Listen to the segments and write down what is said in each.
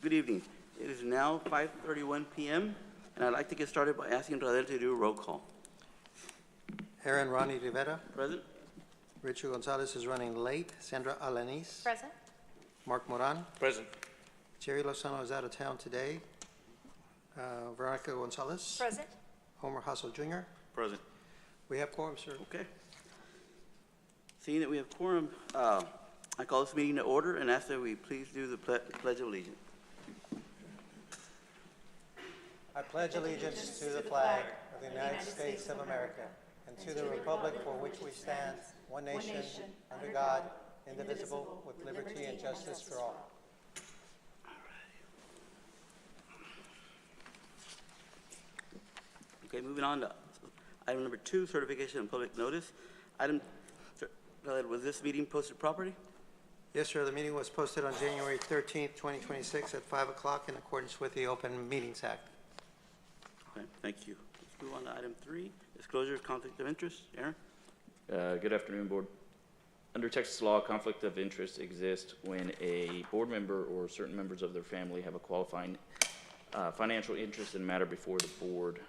Good evening. It is now 5:31 p.m., and I'd like to get started by asking Radel to do a roll call. Aaron Ronnie Rivera. Present? Richard Gonzalez is running late. Sandra Alanis. Present. Mark Moran. Present. Jerry Lozano is out of town today. Veronica Gonzalez. Present. Homer Hassel Jr. Present. We have quorum, sir. Okay. Seeing that we have quorum, I call this meeting to order and ask that we please do the Pledge of Allegiance. I pledge allegiance to the flag of the United States of America and to the republic for which we stand, one nation, under God, indivisible, with liberty and justice for all. Okay, moving on to item number 2, certification and public notice. Was this meeting posted properly? Yes, sir. The meeting was posted on January 13th, 2026 at 5 o'clock in accordance with the Open Meetings Act. Okay, thank you. Let's move on to item 3, disclosure of conflict of interest. Aaron? Good afternoon, Board. Under Texas law, conflict of interest exists when a board member or certain members of their family have a qualifying financial interest in a matter before the board.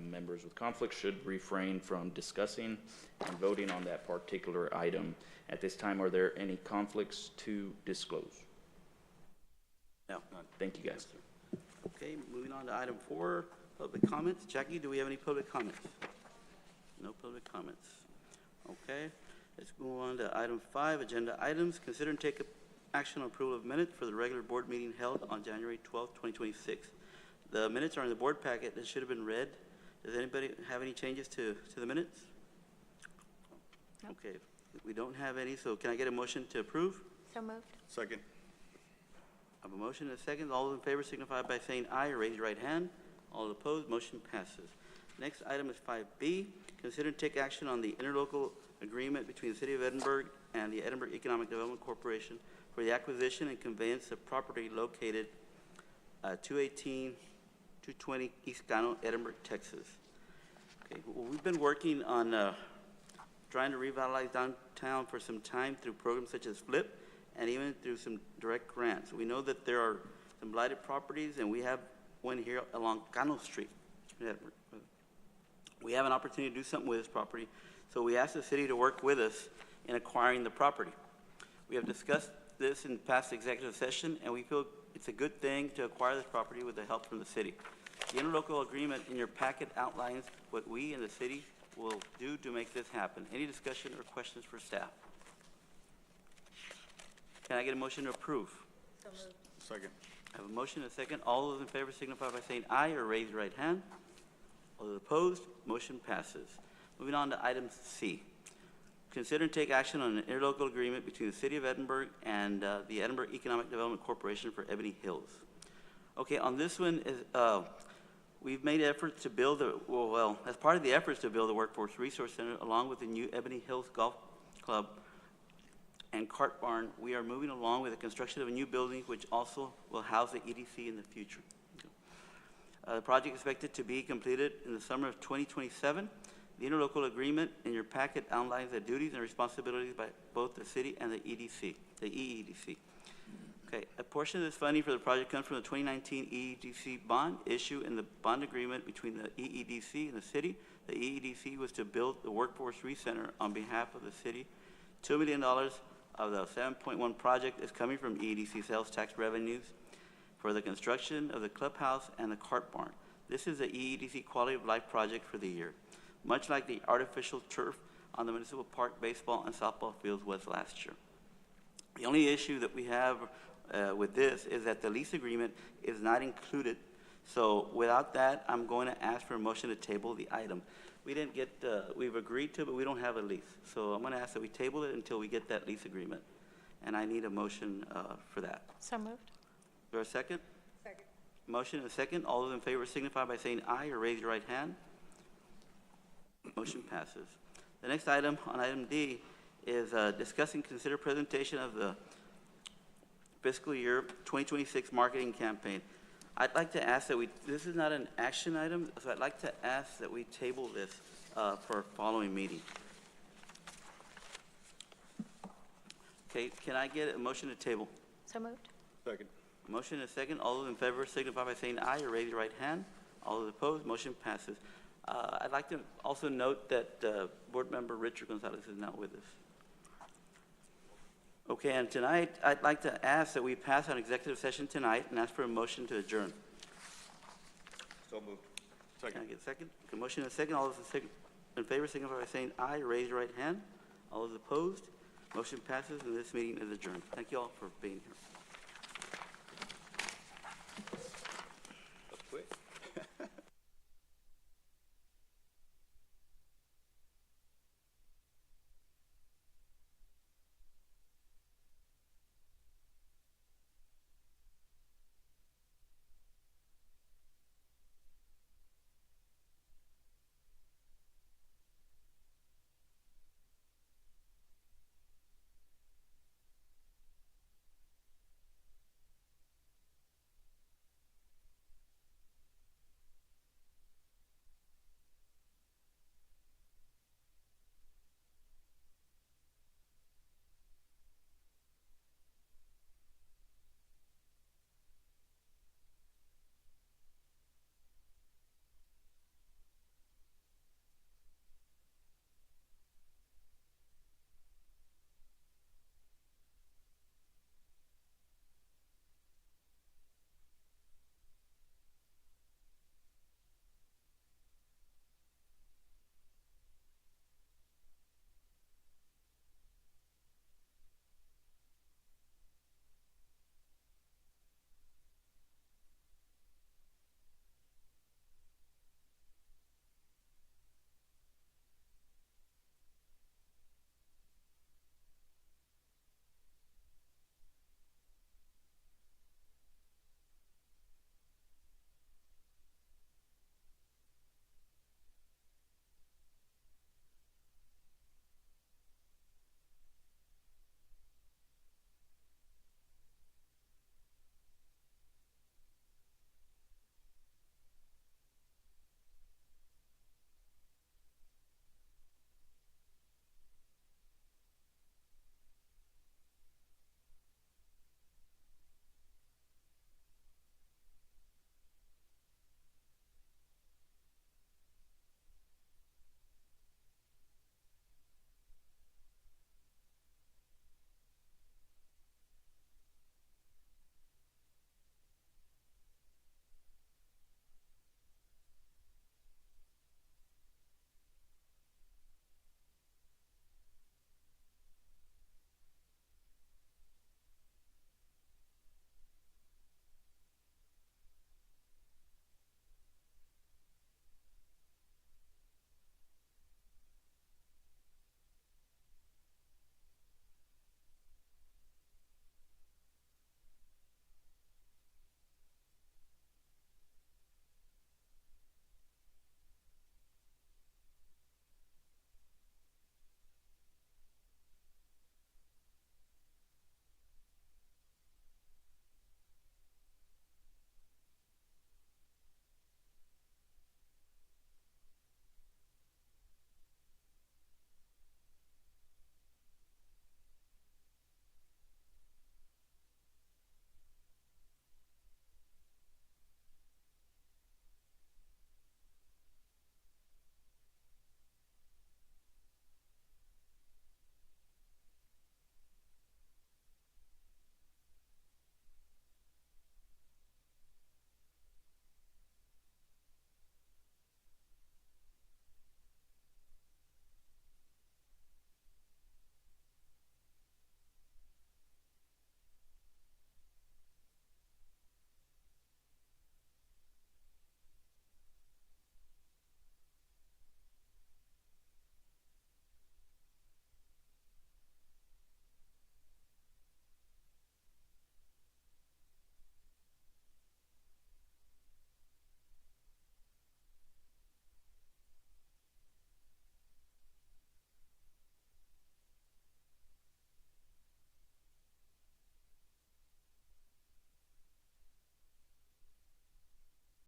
Members with conflict should refrain from discussing and voting on that particular item. At this time, are there any conflicts to disclose? No. Thank you, guys. Okay, moving on to item 4, public comments. Jackie, do we have any public comments? No public comments. Okay, let's move on to item 5, agenda items. Consider and take action on approval of minutes for the regular board meeting held on January 12th, 2026. The minutes are in the board packet that should have been read. Does anybody have any changes to the minutes? No. Okay, we don't have any, so can I get a motion to approve? So moved. Second. I have a motion and a second. All those in favor signify by saying aye or raise your right hand. All opposed, motion passes. Next item is 5B. Consider and take action on the interlocal agreement between the City of Edinburgh and the Edinburgh Economic Development Corporation for the acquisition and conveyance of property located at 220 East Gano, Edinburgh, Texas. Okay, well, we've been working on trying to revitalize downtown for some time through programs such as FLIP and even through some direct grants. We know that there are some blighted properties, and we have one here along Gano Street in Edinburgh. We have an opportunity to do something with this property, so we asked the city to work with us in acquiring the property. We have discussed this in past executive session, and we feel it's a good thing to acquire this property with the help from the city. The interlocal agreement in your packet outlines what we and the city will do to make this happen. Any discussion or questions for staff? Can I get a motion to approve? So moved. Second. I have a motion and a second. All those in favor signify by saying aye or raise your right hand. All those opposed, motion passes. Moving on to item C. Consider and take action on an interlocal agreement between the City of Edinburgh and the Edinburgh Economic Development Corporation for Ebony Hills. Okay, on this one, we've made efforts to build, as part of the efforts to build a workforce resource center along with the new Ebony Hills Golf Club and Cart Barn, we are moving along with the construction of a new building which also will house the EDC in the future. The project is expected to be completed in the summer of 2027. The interlocal agreement in your packet outlines the duties and responsibilities by both the city and the EDC, the EEDC. Okay, a portion of this funding for the project comes from the 2019 EEDC bond issue in the bond agreement between the EEDC and the city. The EEDC was to build the Workforce Recenter on behalf of the city. $2 million of the 7.1 project is coming from EEDC sales tax revenues for the construction of the clubhouse and the cart barn. This is the EEDC Quality of Life project for the year, much like the artificial turf on the municipal park baseball and softball fields was last year. The only issue that we have with this is that the lease agreement is not included. So without that, I'm going to ask for a motion to table the item. We didn't get, we've agreed to, but we don't have a lease. So I'm going to ask that we table it until we get that lease agreement. And I need a motion for that. So moved. Is there a second? Second. Motion and a second. All those in favor signify by saying aye or raise your right hand. Motion passes. The next item on item D is discuss and consider presentation of the fiscal year 2026 marketing campaign. I'd like to ask that this is not an action item, so I'd like to ask that we table this for our following meeting. Okay, can I get a motion to table? So moved. Second. Motion and a second. All those in favor signify by saying aye or raise your right hand. All those opposed, motion passes. I'd like to also note that Board Member Richard Gonzalez is not with us. Okay, and tonight, I'd like to ask that we pass on executive session tonight and ask for a motion to adjourn. So moved. Can I get a second? Okay, motion and a second. All those in favor signify by saying aye or raise your right hand. All those opposed, motion passes, and this meeting is adjourned. Thank you all for being here.